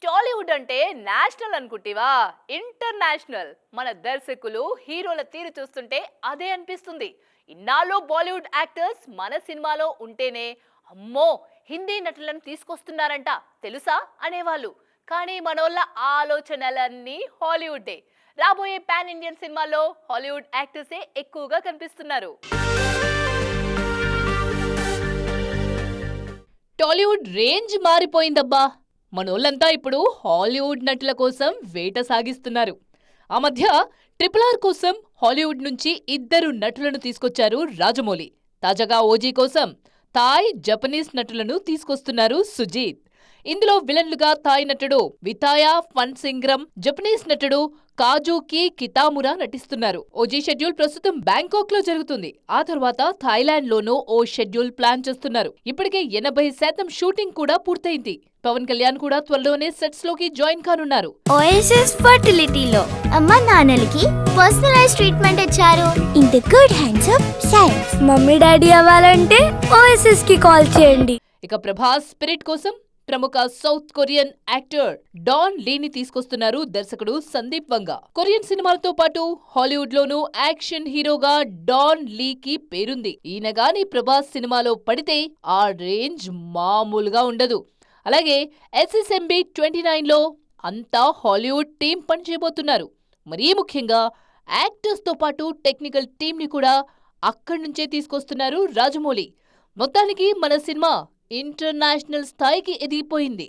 టాలీవుడ్ అంటే నేషనల్ అనుకుంటివా? ఇంటర్నేషనల్. మన దర్శకులు హీరోల తీరు చూస్తుంటే అదే అనిపిస్తుంది. ఇన్నాళ్ళు బాలీవుడ్ యాక్టర్స్ మన సినిమాలో ఉంటేనే అమ్మో హిందీ నటులను తీసుకొస్తున్నారంట తెలుసా అనేవాళ్ళు. కానీ మనోళ్ళ ఆలోచనలన్నీ హాలీవుడ్డే. రాబోయే పాన్ ఇండియన్ సినిమాల్లో హాలీవుడ్ యాక్టర్సే ఎక్కువగా కనిపిస్తున్నారు. టాలీవుడ్ రేంజ్ మారిపోయిందబ్బా. మనోళ్ళంతా ఇప్పుడు హాలీవుడ్ నటుల కోసం వేట సాగిస్తున్నారు. ఆ మధ్య RRR కోసం హాలీవుడ్ నుంచి 2 నటులను తీసుకొచ్చారు రాజమౌళి. తాజాగా ఓజీ కోసం థాయ్, జపనీస్ నటులను తీసుకొస్తున్నారు సుజీత్. ఇందులో విలన్లుగా థాయ్ నటుడు వితాయా ఫన్సింగ్రం, జపనీస్ నటుడు కాజూకి కితామురా నటిస్తున్నారు. ఓజీ షెడ్యూల్ ప్రస్తుతం బ్యాంకాక్ లో జరుగుతుంది. ఆ తర్వాత థాయిలాండ్ లోనూ ఓ షెడ్యూల్ ప్లాన్ చేస్తున్నారు. ఇప్పటికే 80% షూటింగ్ కూడా పూర్తయింది. పవన్ కళ్యాణ్ కూడా త్వరలోనే సెట్స్ లోకి జాయిన్ కానున్నారు. ఓఎస్ఎస్ ఫర్టిలిటీలో అమ్మ నాన్నలకి పర్సనలైజ్ ట్రీట్మెంట్ ఇచ్చారు. In the good hands of science. Mummy daddy అవ్వాలంటే ఓఎస్ఎస్ కి కాల్ చేయండి. ఇక ప్రభాస్ స్పిరిట్ కోసం ప్రముఖ సౌత్ కొరియన్ యాక్టర్ డాన్ లీని తీసుకొస్తున్నారు దర్శకుడు సందీప్ వంగ. కొరియన్ సినిమాలతో పాటు హాలీవుడ్ లోనూ యాక్షన్ హీరోగా డాన్ లీకి పేరుంది. ఈయన గాని ప్రభాస్ సినిమాలో పడితే ఆ రేంజ్ మామూలుగా ఉండదు. అలాగే SSMB 29లో అంతా హాలీవుడ్ టీం పనిచేయబోతున్నారు. మరీ ముఖ్యంగా యాక్టర్స్ తో పాటు టెక్నికల్ టీం ని కూడా అక్కడి నుంచే తీసుకొస్తున్నారు రాజమౌళి. మొత్తానికి మన సినిమా ఇంటర్నేషనల్ స్థాయికి ఎదిగిపోయింది.